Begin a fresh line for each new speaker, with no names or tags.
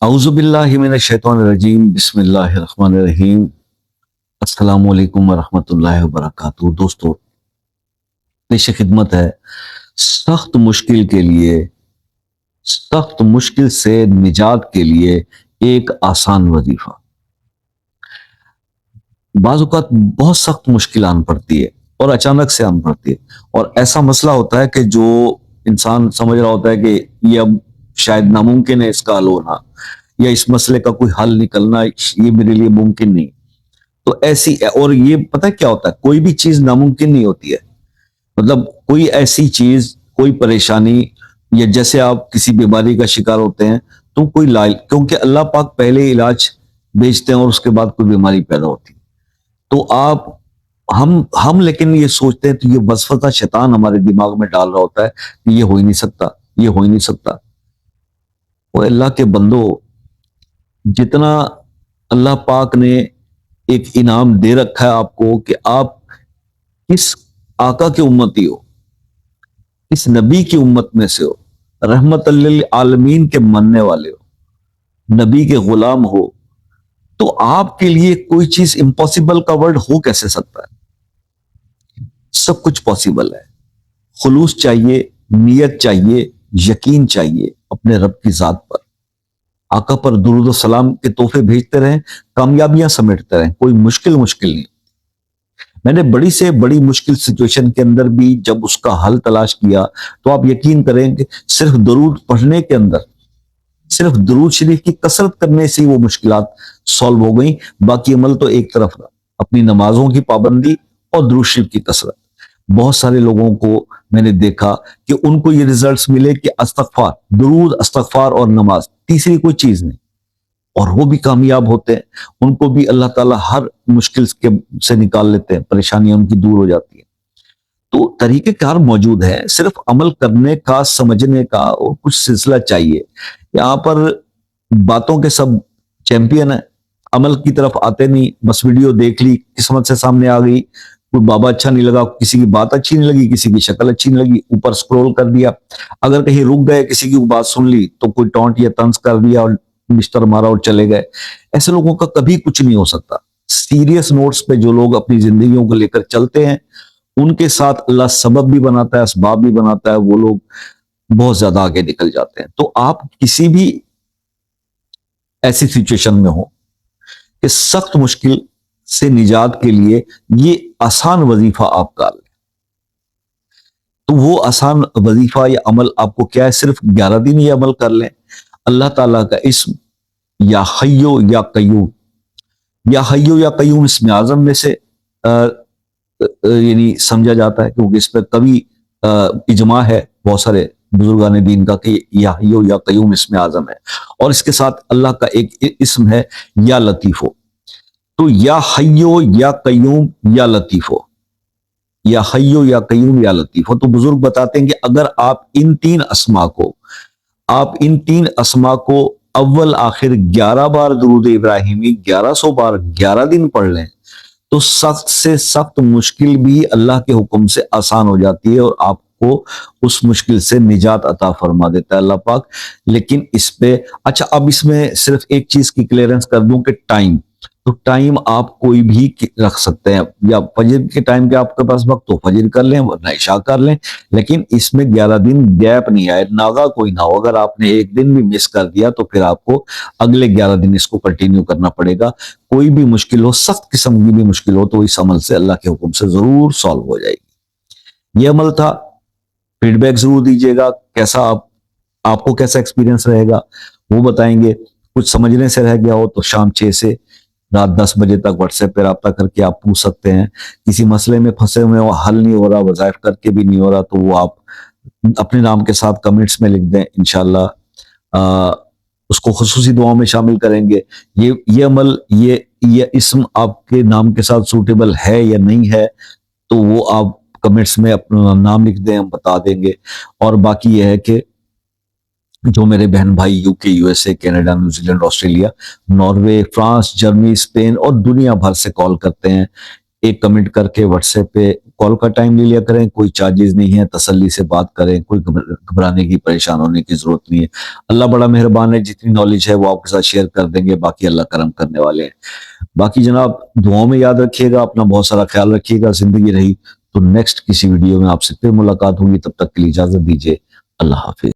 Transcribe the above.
اعوذ باللہ من الشیطان الرجیم، بسم اللہ الرحمن الرحیم۔ السلام علیکم ورحمۃ اللہ وبرکاتہ۔ دوستو، پیش خدمت ہے سخت مشکل کے لیے، سخت مشکل سے نجات کے لیے ایک آسان وظیفہ۔ بعض اوقات بہت سخت مشکل آن پڑتی ہے اور اچانک سے آن پڑتی ہے، اور ایسا مسئلہ ہوتا ہے کہ جو انسان سمجھ رہا ہوتا ہے کہ یہ اب شاید ناممکن ہے اس کا حل ہونا، یا اس مسئلے کا کوئی حل نکلنا یہ میرے لیے ممکن نہیں۔ تو ایسی، اور یہ پتہ کیا ہوتا ہے، کوئی بھی چیز ناممکن نہیں ہوتی ہے۔ مطلب کوئی ایسی چیز، کوئی پریشانی، یا جیسے آپ کسی بیماری کا شکار ہوتے ہیں تو کوئی کیونکہ اللہ پاک پہلے علاج بھیجتے ہیں اور اس کے بعد کوئی بیماری پیدا ہوتی ہے، تو ہم لیکن یہ سوچتے ہیں، تو یہ وسوسہ شیطان ہمارے دماغ میں ڈال رہا ہوتا ہے کہ یہ ہو ہی نہیں سکتا، یہ ہو ہی نہیں سکتا۔ وہ اللہ کے بندو، جتنا اللہ پاک نے ایک انعام دے رکھا ہے آپ کو کہ آپ کس آقا کی امتی ہو، کس نبی کی امت میں سے ہو، رحمت للعالمین کے مننے والے ہو، نبی کے غلام ہو، تو آپ کے لیے کوئی چیز امپاسبل کا ورڈ ہو کیسے سکتا ہے؟ سب کچھ پاسبل ہے۔ خلوص چاہیے، نیت چاہیے، یقین چاہیے اپنے رب کی ذات پر۔ آقا پر درود و سلام کے تحفے بھیجتے رہیں، کامیابیاں سمیٹتے رہیں، کوئی مشکل نہیں۔ میں نے بڑی سے بڑی مشکل سچویشن کے اندر بھی جب اس کا حل تلاش کیا، تو آپ یقین کریں کہ صرف درود پڑھنے کے اندر، صرف درود شریف کی کثرت کرنے سے وہ مشکلات سالو ہو گئیں۔ باقی عمل تو ایک طرف رہا، اپنی نمازوں کی پابندی اور درود شریف کی کثرت۔ بہت سارے لوگوں کو میں نے دیکھا کہ ان کو یہ ریزلٹس ملے کہ استغفار، درود، استغفار اور نماز، تیسری کوئی چیز نہیں، اور وہ بھی کامیاب ہوتے ہیں۔ ان کو بھی اللہ تعالیٰ ہر مشکل سے نکال لیتے ہیں، پریشانیاں ان کی دور ہو جاتی ہیں۔ تو طریقہ کار موجود ہے، صرف عمل کرنے کا، سمجھنے کا اور کچھ سلسلہ چاہیے۔ یہاں پر باتوں کے سب چیمپئن ہیں، عمل کی طرف آتے نہیں۔ بس ویڈیو دیکھ لی، قسمت سے سامنے آ گئی، کوئی بابا اچھا نہیں لگا، کسی کی بات اچھی نہیں لگی، کسی کی شکل اچھی نہیں لگی، اوپر سکرول کر دیا۔ اگر کہیں رک گئے، کسی کی بات سن لی تو کوئی ٹونٹ یا طنز کر دیا اور مسٹر مارا اور چلے گئے۔ ایسے لوگوں کا کبھی کچھ نہیں ہو سکتا۔ سیریس نوٹس پہ جو لوگ اپنی زندگیوں کو لے کر چلتے ہیں، ان کے ساتھ اللہ سبب بھی بناتا ہے، اسباب بھی بناتا ہے، وہ لوگ بہت زیادہ آگے نکل جاتے ہیں۔ تو آپ کسی بھی ایسی سچویشن میں ہو کہ سخت مشکل سے نجات کے لیے یہ آسان وظیفہ آپ کا لیں، تو وہ آسان وظیفہ یا عمل آپ کو کیا ہے؟ صرف 11 دن یہ عمل کر لیں۔ اللہ تعالیٰ کا اسم یا حیو یا قیوم، یا حیو یا قیوم اسم اعظم میں سے یعنی سمجھا جاتا ہے، کیونکہ اس پہ کبھی اجماع ہے بہت سارے بزرگان دین کا کہ یا حیو یا قیوم اسم اعظم ہے، اور اس کے ساتھ اللہ کا ایک اسم ہے یا لطیفو۔ تو یا حیو یا قیوم یا لطیفو، یا حیو یا قیوم یا لطیفو، تو بزرگ بتاتے ہیں کہ اگر آپ ان تین اسما کو اول آخر 11 بار درود ابراہیمی 1100 بار 11 دن پڑھ لیں، تو سخت سے سخت مشکل بھی اللہ کے حکم سے آسان ہو جاتی ہے، اور آپ کو اس مشکل سے نجات عطا فرما دیتا ہے اللہ پاک۔ لیکن اس پہ اب اس میں صرف ایک چیز کی کلیئرنس کر دوں کہ ٹائم، تو ٹائم آپ کوئی بھی رکھ سکتے ہیں، یا فجر کے ٹائم کے آپ کے پاس وقت تو فجر کر لیں، ورنہ عشاء کر لیں، لیکن اس میں 11 دن گیپ نہیں آئے، ناغا کوئی نہ ہو۔ اگر آپ نے ایک دن بھی مس کر دیا تو پھر آپ کو اگلے 11 دن اس کو کنٹینیو کرنا پڑے گا۔ کوئی بھی مشکل ہو، سخت قسم کی بھی مشکل ہو، تو اس عمل سے اللہ کے حکم سے ضرور سالو ہو جائے گی۔ یہ عمل تھا، فیڈ بیک ضرور دیجیے گا، کیسا آپ کو کیسا ایکسپیرینس رہے گا وہ بتائیں گے۔ کچھ سمجھنے سے رہ گیا ہو تو شام 6 سے رات 10 بجے تک واٹس ایپ پہ رابطہ کر کے آپ پوچھ سکتے ہیں۔ کسی مسئلے میں پھنسے ہوئے ہو، حل نہیں ہو رہا، وظائف کر کے بھی نہیں ہو رہا، تو وہ آپ اپنے نام کے ساتھ کمنٹس میں لکھ دیں، انشاءاللہ اس کو خصوصی دعاؤں میں شامل کریں گے۔ یہ عمل، یہ اسم آپ کے نام کے ساتھ سوٹیبل ہے یا نہیں ہے، تو وہ آپ کمنٹس میں اپنا نام لکھ دیں، ہم بتا دیں گے۔ اور باقی یہ ہے کہ جو میرے بہن بھائی U K, U S A, Canada, New Zealand, Australia, Norway, France, Germany, Spain اور دنیا بھر سے کال کرتے ہیں، ایک کمنٹ کر کے واٹس ایپ پہ کال کا ٹائم لے لیا کریں، کوئی چارجز نہیں ہے، تسلی سے بات کریں، کوئی گھبرانے کی پریشان ہونے کی ضرورت نہیں ہے. اللہ بڑا مہربان ہے، جتنی نالج ہے وہ آپ کے ساتھ شیئر کر دیں گے، باقی اللہ کرم کرنے والے ہیں. باقی جناب دعاؤں میں یاد رکھیے گا، اپنا بہت سارا خیال رکھیے گا. زندگی رہی تو نیکسٹ کسی ویڈیو میں آپ سے پھر ملاقات ہوگی، تب تک کے لیے اجازت دیجیے. اللہ حافظ.